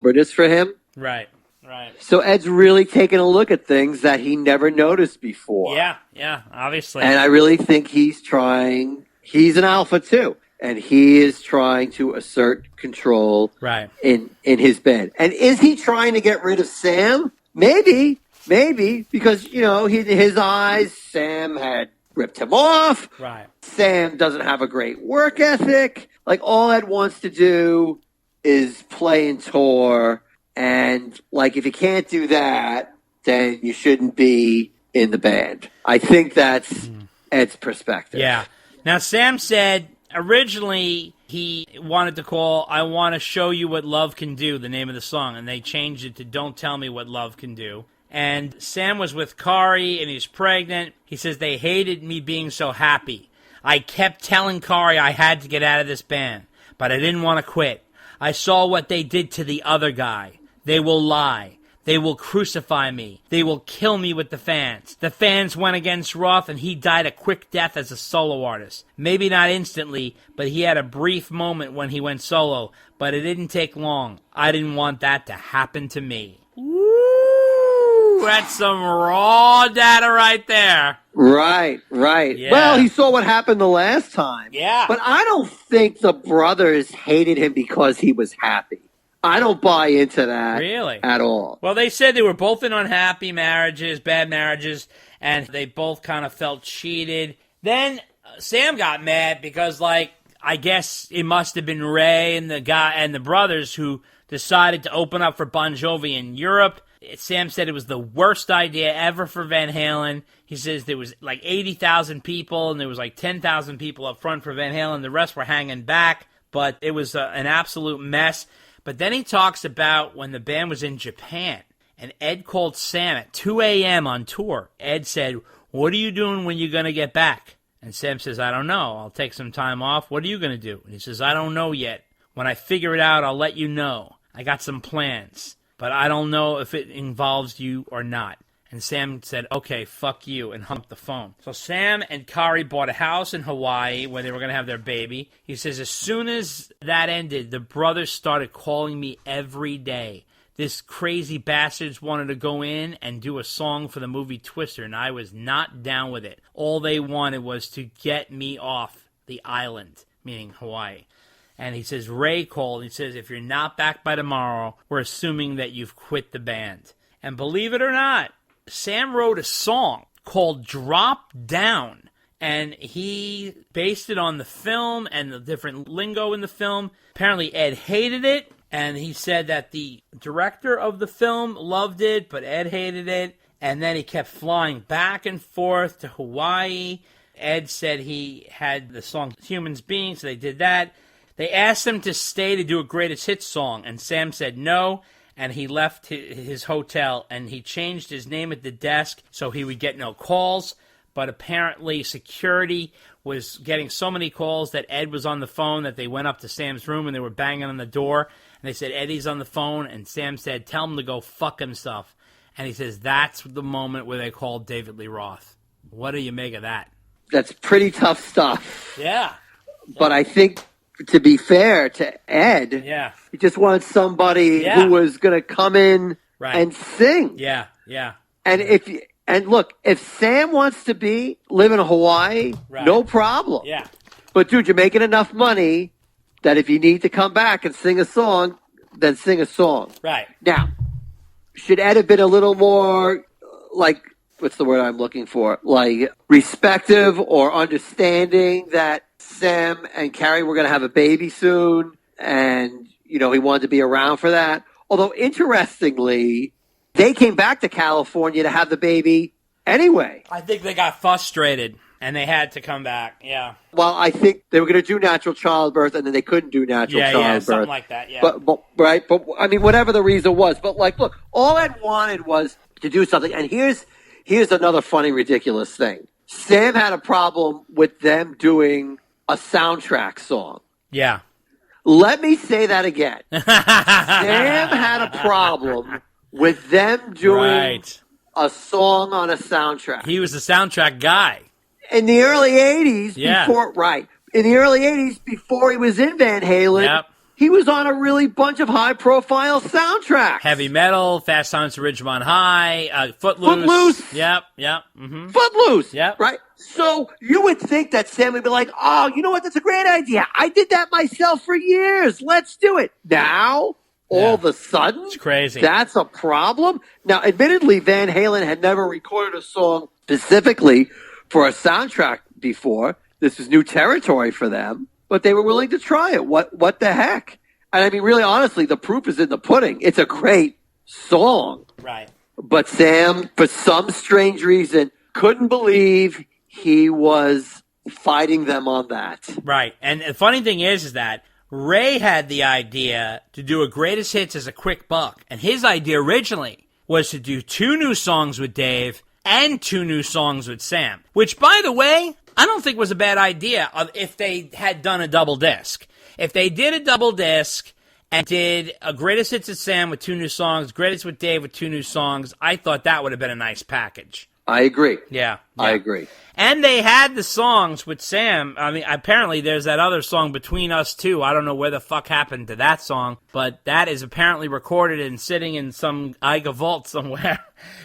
this for him. Right. So Ed's really taking a look at things that he never noticed before. Yeah, obviously. And I really think he's an alpha too. And he is trying to assert control in his band. And is he trying to get rid of Sam? Maybe, because, in his eyes, Sam had ripped him off. Right. Sam doesn't have a great work ethic. Like, all Ed wants to do is play and tour. And, like, if you can't do that, then you shouldn't be in the band. I think that's Ed's perspective. Yeah. Now, Sam said originally he wanted to call I Want to Show You What Love Can Do, the name of the song, and they changed it to Don't Tell Me What Love Can Do. And Sam was with Kari, and he's pregnant. He says they hated me being so happy. I kept telling Kari I had to get out of this band, but I didn't want to quit. I saw what they did to the other guy. They will lie. They will crucify me. They will kill me with the fans. The fans went against Roth, and he died a quick death as a solo artist. Maybe not instantly, but he had a brief moment when he went solo, but it didn't take long. I didn't want that to happen to me. Woo! That's some raw data right there. Right. Yeah. Well, he saw what happened the last time. Yeah. But I don't think the brothers hated him because he was happy. I don't buy into that at all. Well, they said they were both in unhappy marriages, bad marriages, and they both kind of felt cheated. Then Sam got mad because, I guess it must have been Ray and the brothers who decided to open up for Bon Jovi in Europe. Sam said it was the worst idea ever for Van Halen. He says there was 80,000 people, and there was 10,000 people up front for Van Halen. The rest were hanging back, but it was an absolute mess. But then he talks about when the band was in Japan, and Ed called Sam at 2 a.m. on tour. Ed said, "What are you doing when you're going to get back?" And Sam says, "I don't know. I'll take some time off. What are you going to do?" And he says, "I don't know yet. When I figure it out, I'll let you know. I got some plans, but I don't know if it involves you or not." And Sam said, "Okay, fuck you," and hung up the phone. So Sam and Kari bought a house in Hawaii where they were going to have their baby. He says, as soon as that ended, the brothers started calling me every day. This crazy bastards wanted to go in and do a song for the movie Twister, and I was not down with it. All they wanted was to get me off the island, meaning Hawaii. And he says, Ray called. He says, if you're not back by tomorrow, we're assuming that you've quit the band. And believe it or not, Sam wrote a song called Drop Down, and he based it on the film and the different lingo in the film. Apparently Ed hated it, and he said that the director of the film loved it, but Ed hated it, and then he kept flying back and forth to Hawaii. Ed said he had the song Humans Being, so they did that. They asked him to stay to do a greatest hits song, and Sam said no. And he left his hotel, and he changed his name at the desk so he would get no calls. But apparently security was getting so many calls that Ed was on the phone that they went up to Sam's room, and they were banging on the door. And they said, Eddie's on the phone, and Sam said, tell him to go fuck himself. And he says, that's the moment where they called David Lee Roth. What do you make of that? That's pretty tough stuff. Yeah. But I think, to be fair to Ed, he just wanted somebody who was going to come in and sing. Yeah. And look, if Sam wants to live in Hawaii, no problem. Yeah. But dude, you're making enough money that if you need to come back and sing a song, then sing a song. Right. Now, should Ed have been a little more what's the word I'm looking for? Respective or understanding that Sam and Carrie were going to have a baby soon, and, he wanted to be around for that. Although, interestingly, they came back to California to have the baby anyway. I think they got frustrated, and they had to come back, yeah. Well, I think they were going to do natural childbirth, and then they couldn't do natural childbirth. Yeah, something like that, yeah. But I mean, whatever the reason was. But, look, all Ed wanted was to do something. And here's another funny, ridiculous thing. Sam had a problem with them doing a soundtrack song. Yeah. Let me say that again. Sam had a problem with them doing a song on a soundtrack. He was the soundtrack guy. In the early 80s, in the early 80s, before he was in Van Halen, he was on a really bunch of high-profile soundtracks. Heavy Metal, Fast Times at Ridgemont High, Footloose. Footloose. Yep. Mm-hmm. Footloose. Yep. Right? So you would think that Sam would be like, oh, you know what? That's a great idea. I did that myself for years. Let's do it. Now, all of a sudden, it's crazy. That's a problem. Now, admittedly, Van Halen had never recorded a song specifically for a soundtrack before. This was new territory for them, but they were willing to try it. What the heck? And I mean, really, honestly, the proof is in the pudding. It's a great song. Right. But Sam, for some strange reason, couldn't believe he was fighting them on that. Right. And the funny thing is that Ray had the idea to do a greatest hits as a quick buck. And his idea originally was to do 2 new songs with Dave and 2 new songs with Sam. Which, by the way, I don't think was a bad idea if they had done a double disc. If they did a double disc and did a greatest hits with Sam with 2 new songs, greatest with Dave with 2 new songs, I thought that would have been a nice package. I agree. Yeah. I agree. And they had the songs with Sam. I mean, apparently there's that other song, Between Us Two. I don't know where the fuck happened to that song, but that is apparently recorded and sitting in some Iga vault somewhere.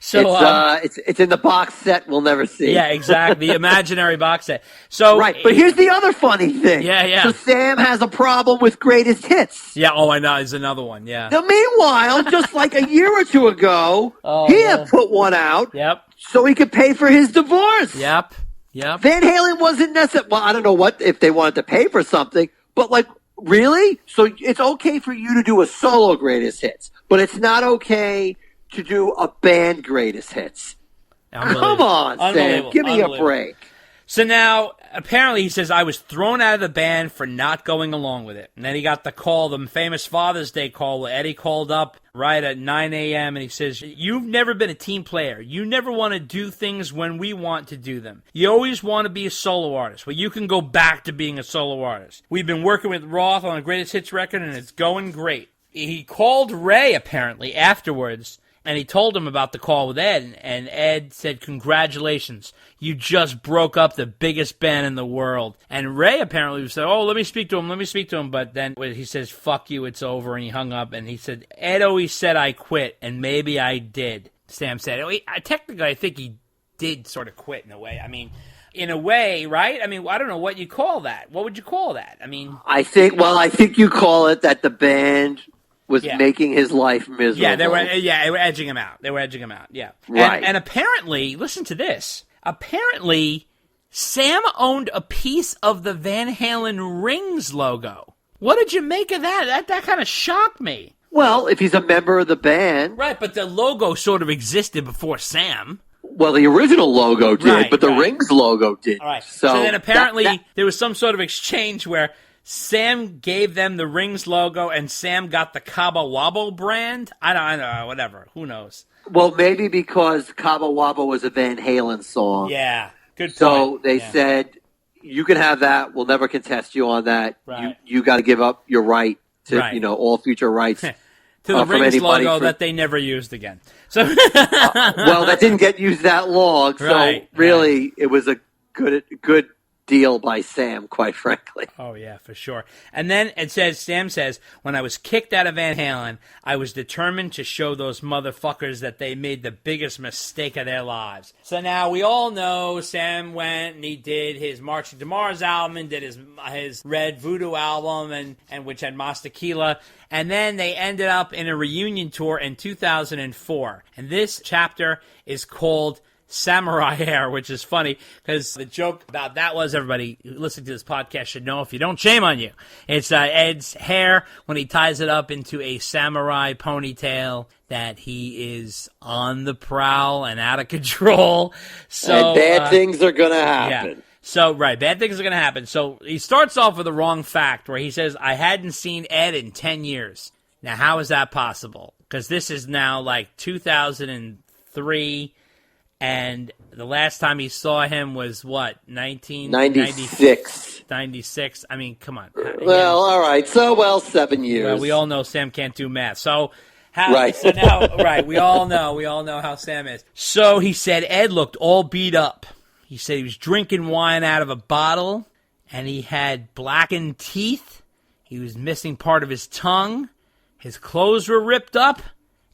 So it's in the box set we'll never see. Yeah, exactly. The imaginary box set. So right, but here's the other funny thing. Yeah. So Sam has a problem with greatest hits. Yeah, I know. There's another one, yeah. Now, meanwhile, just like a year or two ago, he had put one out so he could pay for his divorce. Yep. Van Halen wasn't necessarily, well, I don't know what, if they wanted to pay for something, but like, really? So it's okay for you to do a solo greatest hits, but it's not okay to do a band greatest hits. Come on, Sam. Give me a break. So now, apparently, he says, I was thrown out of the band for not going along with it. And then he got the call, the famous Father's Day call, where Eddie called up right at 9 a.m. and he says, you've never been a team player. You never want to do things when we want to do them. You always want to be a solo artist. Well, you can go back to being a solo artist. We've been working with Roth on a greatest hits record, and it's going great. He called Ray, apparently, afterwards, and he told him about the call with Ed, and Ed said, congratulations, you just broke up the biggest band in the world. And Ray apparently said, oh, let me speak to him, but then he says, fuck you, it's over, and he hung up, and he said, Ed always said I quit, and maybe I did, Sam said. Technically, I think he did sort of quit in a way. I mean, in a way, right? I mean, I don't know what you call that. What would you call that? I mean, I think you call it that the band was making his life miserable. Yeah, they were edging him out. Yeah. Right. And apparently, listen to this. Apparently, Sam owned a piece of the Van Halen Rings logo. What did you make of that? That kind of shocked me. Well, if he's a member of the band. Right, but the logo sort of existed before Sam. Well, the original logo did, but the Rings logo didn't. All right. So then apparently there was some sort of exchange where Sam gave them the Rings logo, and Sam got the Cabo Wabo brand. I don't know, whatever. Who knows? Well, maybe because Cabo Wabo was a Van Halen song. Yeah, good point. So they said, you can have that. We'll never contest you on that. Right. You got to give up your right to, all future rights. To the Rings logo that they never used again. So, well, that didn't get used that long. So really, it was a good deal by Sam, quite frankly. Oh, yeah, for sure. And then Sam says, when I was kicked out of Van Halen, I was determined to show those motherfuckers that they made the biggest mistake of their lives. So now we all know Sam went and he did his Marching to Mars album and did his Red Voodoo album, and which had Mas Tequila. And then they ended up in a reunion tour in 2004. And this chapter is called Samurai Hair, which is funny because the joke about that was, everybody listening to this podcast should know, if you don't, shame on you. It's Ed's hair when he ties it up into a samurai ponytail, that he is on the prowl and out of control. So and bad things are going to happen. Yeah. So, bad things are going to happen. So he starts off with the wrong fact where he says, I hadn't seen Ed in 10 years. Now, how is that possible? Because this is now like 2003. And the last time he saw him was, what, 1996. 96. I mean, come on. Well, all right. So, 7 years. Well, we all know Sam can't do math. So, so now, we all know how Sam is. So he said Ed looked all beat up. He said he was drinking wine out of a bottle, and he had blackened teeth. He was missing part of his tongue. His clothes were ripped up,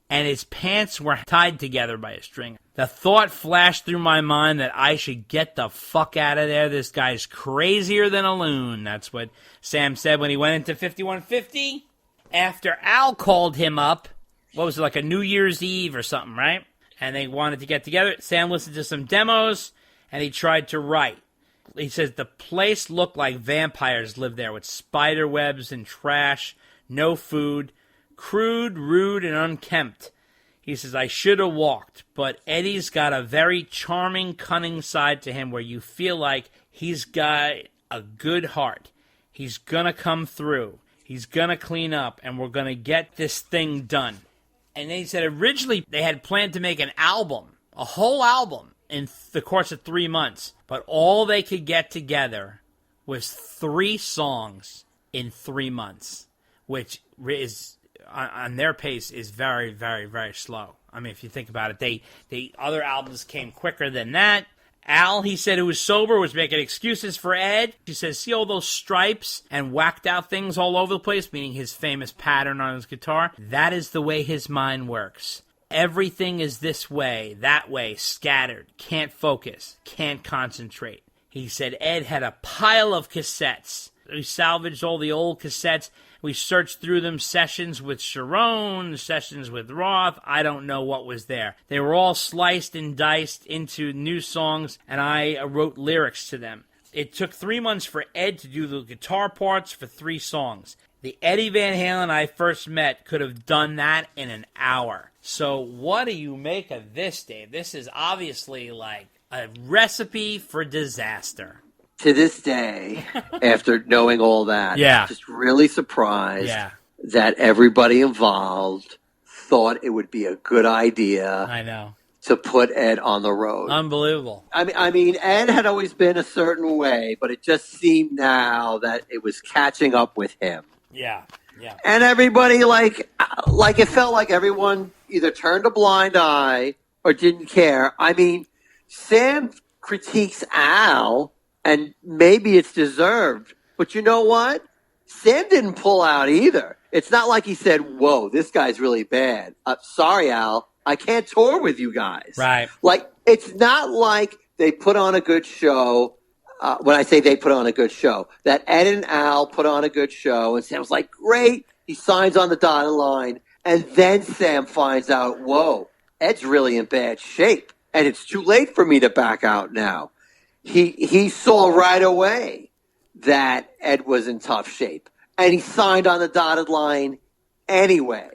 and his pants were tied together by a string. The thought flashed through my mind that I should get the fuck out of there. This guy's crazier than a loon. That's what Sam said when he went into 5150. After Al called him up, what was it, like a New Year's Eve or something, right? And they wanted to get together. Sam listened to some demos, and he tried to write. He says the place looked like vampires lived there with spider webs and trash, no food, crude, rude, and unkempt. He says, I should have walked, but Eddie's got a very charming, cunning side to him where you feel like he's got a good heart. He's going to come through. He's going to clean up, and we're going to get this thing done. And then he said originally they had planned to make an album, a whole album, in the course of 3 months. But all they could get together was 3 songs in 3 months, which is, on their pace, is very, very, very slow. I mean, if you think about it, the other albums came quicker than that. Al, he said, who was sober, was making excuses for Ed. He says, see all those stripes and whacked out things all over the place, meaning his famous pattern on his guitar? That is the way his mind works. Everything is this way, that way, scattered, can't focus, can't concentrate. He said Ed had a pile of cassettes. We salvaged all the old cassettes. We searched through them, sessions with Sharon, sessions with Roth. I don't know what was there. They were all sliced and diced into new songs, and I wrote lyrics to them. It took 3 months for Ed to do the guitar parts for 3 songs. The Eddie Van Halen I first met could have done that in an hour. So what do you make of this, Dave? This is obviously like a recipe for disaster. To this day, after knowing all that, Yeah. just really surprised that everybody involved thought it would be a good idea. I know. To put Ed on the road. Unbelievable. I mean, Ed had always been a certain way, but it just seemed now that it was catching up with him. Yeah, yeah. And everybody, like it felt like everyone either turned a blind eye or didn't care. I mean, Sam critiques Al, and maybe it's deserved. But you know what? Sam didn't pull out either. It's not like he said, whoa, this guy's really bad. Sorry, Al, I can't tour with you guys. Right. Like, it's not like they put on a good show. When I say they put on a good show, that Ed and Al put on a good show, and Sam was like, great. He signs on the dotted line, and then Sam finds out, whoa, Ed's really in bad shape, and it's too late for me to back out now. He saw right away that Ed was in tough shape, and he signed on the dotted line anyway.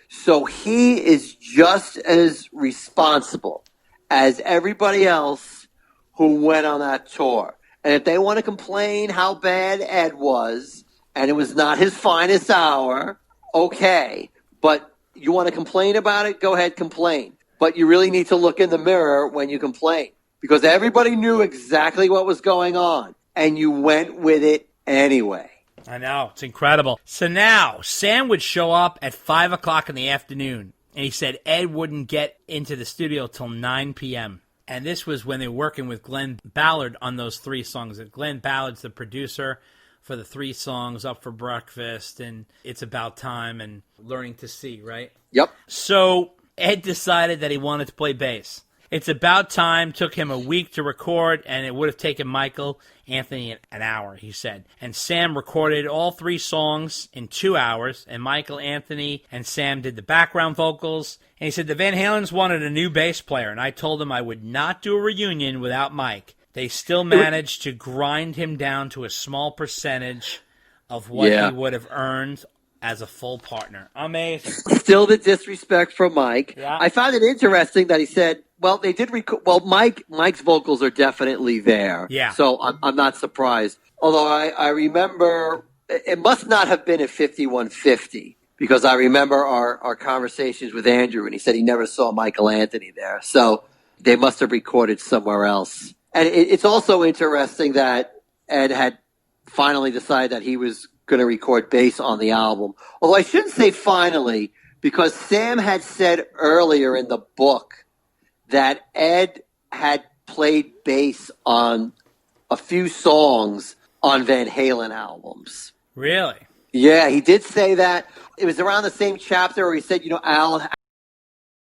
So he is just as responsible as everybody else who went on that tour. And if they want to complain how bad Ed was, and it was not his finest hour, okay. But you want to complain about it, go ahead, complain. But you really need to look in the mirror when you complain, because everybody knew exactly what was going on, and you went with it anyway. I know. It's incredible. So now, Sam would show up at 5 o'clock in the afternoon, and he said Ed wouldn't get into the studio till 9 p.m., and this was when they were working with Glenn Ballard on those 3 songs. Glenn Ballard's the producer for the 3 songs, Up for Breakfast and It's About Time and Learning to See, right? Yep. So Ed decided that he wanted to play bass. It's About Time took him a week to record, and it would have taken Michael Anthony an hour, he said. And Sam recorded all 3 songs in 2 hours, and Michael Anthony and Sam did the background vocals. And he said the Van Halens wanted a new bass player, and I told them I would not do a reunion without Mike. They still managed to grind him down to a small percentage of what he would have earned as a full partner. Amazing. Still the disrespect from Mike. Yeah. I found it interesting that he said, well, they did Mike's vocals are definitely there. Yeah. So I'm not surprised. Although I remember it must not have been at 5150, because I remember our conversations with Andrew, and he said he never saw Michael Anthony there. So they must have recorded somewhere else. And it's also interesting that Ed had finally decided that he was going to record bass on the album. Although I shouldn't say finally, because Sam had said earlier in the book that Ed had played bass on a few songs on Van Halen albums. Really? Yeah, he did say that. It was around the same chapter where he said, Al